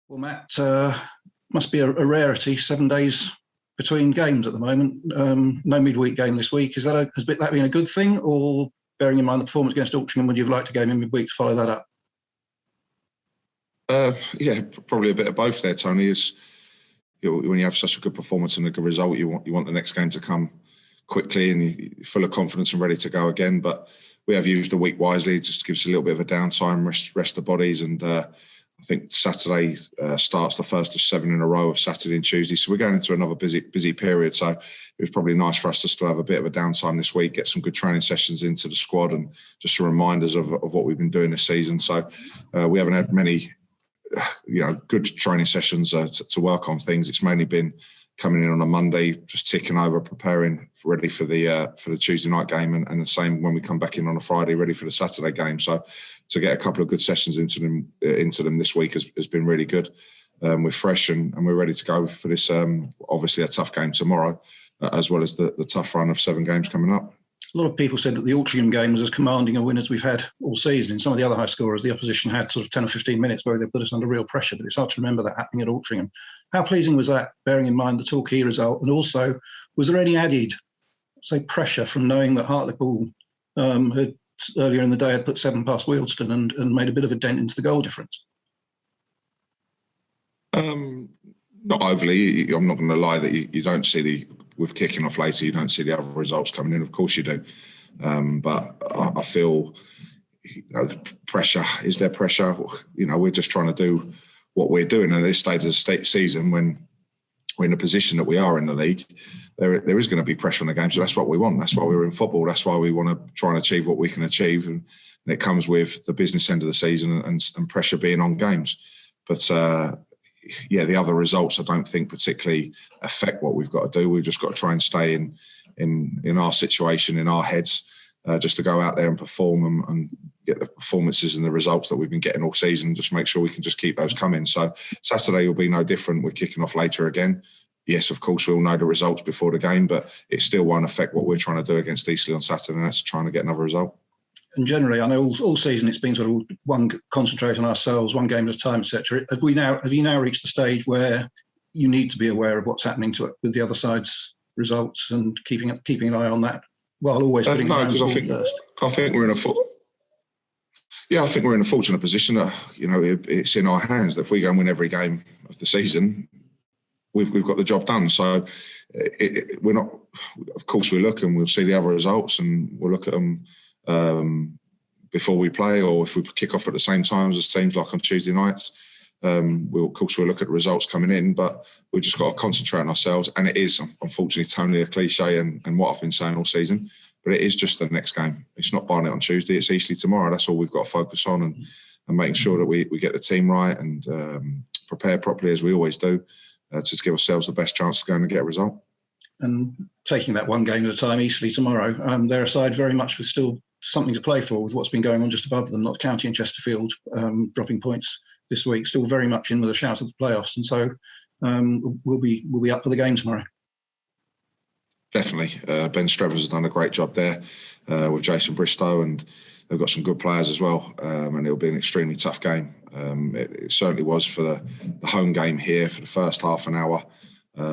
Well, Matt, must be a rarity. 7 days between games at the moment. No midweek game this week. Has that been a good thing, or bearing in mind the performance against Altrincham, would you have liked a game in midweek to follow that up? Yeah, probably a bit of both there, Tony. When you have such a good performance and a good result, you want the next game to come quickly and you're full of confidence and ready to go again. But we have used the week wisely, just to give us a little bit of a downtime, rest the bodies. And I think Saturday starts the first of 7 in a row of Saturday and Tuesday. So we're going into another busy period. So it was probably nice for us to still have a bit of a downtime this week, get some good training sessions into the squad and just some reminders of what we've been doing this season. So we haven't had many good training sessions to work on things. It's mainly been coming in on a Monday, just ticking over, preparing ready for the Tuesday night game, and the same when we come back in on a Friday, ready for the Saturday game. So to get a couple of good sessions into them this week has been really good. We're fresh and we're ready to go for this. Obviously, a tough game tomorrow, as well as the tough run of 7 games coming up. A lot of people said that the Altrincham game was as commanding a win as we've had all season. In some of the other high scorers, the opposition had sort of 10 or 15 minutes where they put us under real pressure, but it's hard to remember that happening at Altrincham. How pleasing was that, bearing in mind the Torquay result? And also, was there any added, say, pressure from knowing that Hartlepool had earlier in the day had put 7 past Wealdstone and made a bit of a dent into the goal difference? Not overly. I'm not going to lie that you don't see with kicking off later, you don't see the other results coming in. Of course you do. But I feel, pressure. Is there pressure? We're just trying to do what we're doing at this stage of the season when we're in the position that we are in the league. There is going to be pressure on the game. So that's what we want. That's why we're in football. That's why we want to try and achieve what we can achieve. And it comes with the business end of the season and pressure being on games. But the other results I don't think particularly affect what we've got to do. We've just got to try and stay in our situation, in our heads, just to go out there and perform and get the performances and the results that we've been getting all season. Just make sure we can just keep those coming. So Saturday will be no different. We're kicking off later again. Yes, of course, we'll know the results before the game, but it still won't affect what we're trying to do against Eastleigh on Saturday, and that's trying to get another result. And generally, I know all season it's been sort of one, concentrate on ourselves, one game at a time, etc. Have you now reached the stage where you need to be aware of what's happening with the other side's results and keeping an eye on that while always putting no, because I think we're in a fortunate position that it's in our hands that if we go and win every game of the season, we've got the job done. So we're not. Of course, we look and we'll see the other results and we'll look at them before we play, or if we kick off at the same time as teams like on Tuesday nights. We'll look at the results coming in, but we've just got to concentrate on ourselves. And it is, unfortunately, totally a cliche and what I've been saying all season, but it is just the next game. It's not Barnet on Tuesday, it's Eastleigh tomorrow. That's all we've got to focus on and making sure that we get the team right and prepare properly as we always do to give ourselves the best chance to go and get a result. And taking that one game at a time, Eastleigh tomorrow, they're a side very much with still something to play for with what's been going on just above them. Notts County and Chesterfield dropping points this week, still very much in with a shout of the playoffs, and so we'll be up for the game tomorrow. Definitely, Ben Strevers has done a great job there with Jason Bristow, and they've got some good players as well, and it'll be an extremely tough game. It certainly was for the home game here for the first half an hour.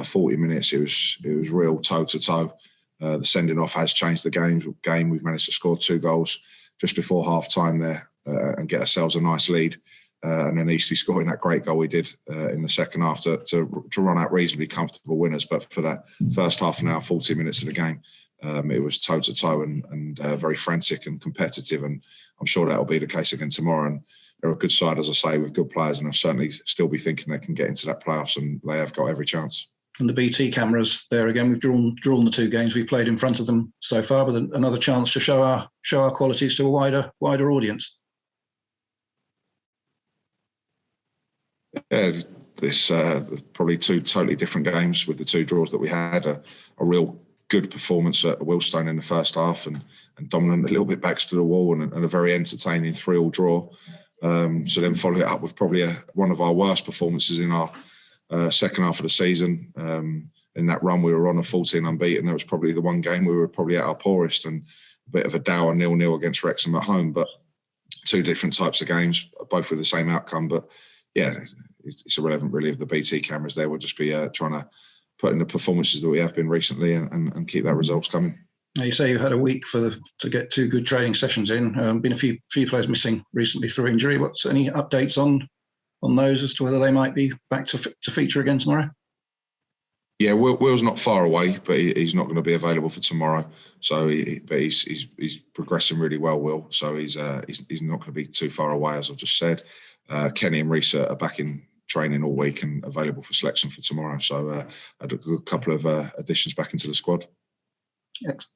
40 minutes, it was real toe to toe. The sending off has changed the game. We've managed to score 2 goals just before half time there and get ourselves a nice lead. And then Eastleigh scoring that great goal we did in the second half to run out reasonably comfortable winners. But for that first half an hour, 40 minutes of the game, it was toe to toe and very frantic and competitive. And I'm sure that will be the case again tomorrow. And they're a good side, as I say, with good players. And I'll certainly still be thinking they can get into that playoffs, and they have got every chance. And the BT cameras there again. We've drawn the 2 games we've played in front of them so far, but another chance to show our qualities to a wider audience. Yeah, this probably 2 totally different games with the 2 draws that we had. A real good performance at Wealdstone in the first half and dominant, a little bit backs to the wall, and a very entertaining 3-3 draw. So then follow it up with probably one of our worst performances in our second half of the season. In that run we were on, a 14 unbeaten. That was probably the one game we were probably at our poorest, and a bit of a dour 0-0 against Wrexham at home. But 2 different types of games, both with the same outcome. But yeah, it's irrelevant really if the BT cameras there. We'll just be trying to put in the performances that we have been recently and keep that results coming. Now, you say you had a week to get 2 good training sessions in. Been a few players missing recently through injury. What's any updates on those as to whether they might be back to feature again tomorrow? Yeah, Will's not far away, but he's not going to be available for tomorrow. So, but he's progressing really well, Will. So he's not going to be too far away, as I've just said. Kenny and Reece are back in training all week and available for selection for tomorrow. So I had a good couple of additions back into the squad.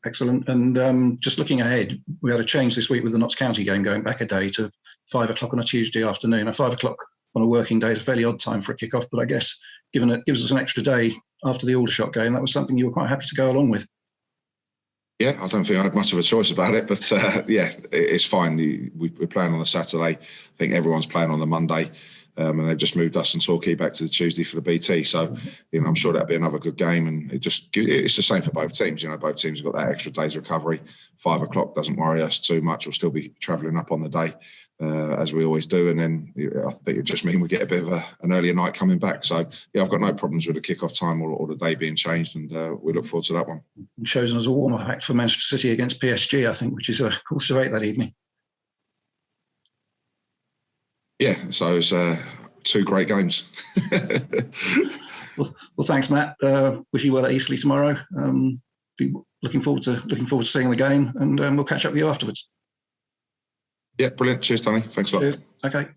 Excellent. And just looking ahead, we had a change this week with the Notts County game going back a day to 5 o'clock on a Tuesday afternoon. Now, 5 o'clock on a working day is a fairly odd time for a kick-off, but I guess given it gives us an extra day after the Aldershot game, that was something you were quite happy to go along with. Yeah, I don't think I had much of a choice about it, but yeah, it's fine. We're playing on the Saturday. I think everyone's playing on the Monday, and they've just moved us and Torquay back to the Tuesday for the BT. So, I'm sure that'll be another good game, and it's the same for both teams. Both teams have got that extra day's recovery. 5 o'clock doesn't worry us too much. We'll still be travelling up on the day, as we always do, and then I think it just means we get a bit of an earlier night coming back. So yeah, I've got no problems with the kick-off time or the day being changed, and we look forward to that one. Chosen as a warm-up act for Manchester City against PSG, I think, which is 8:15 that evening. Yeah, so it's 2 great games. well, thanks, Matt. Wish you well at Eastleigh tomorrow. Be looking forward to seeing the game, and we'll catch up with you afterwards. Yeah, brilliant. Cheers, Tony. Thanks a lot. Cheers. Okay.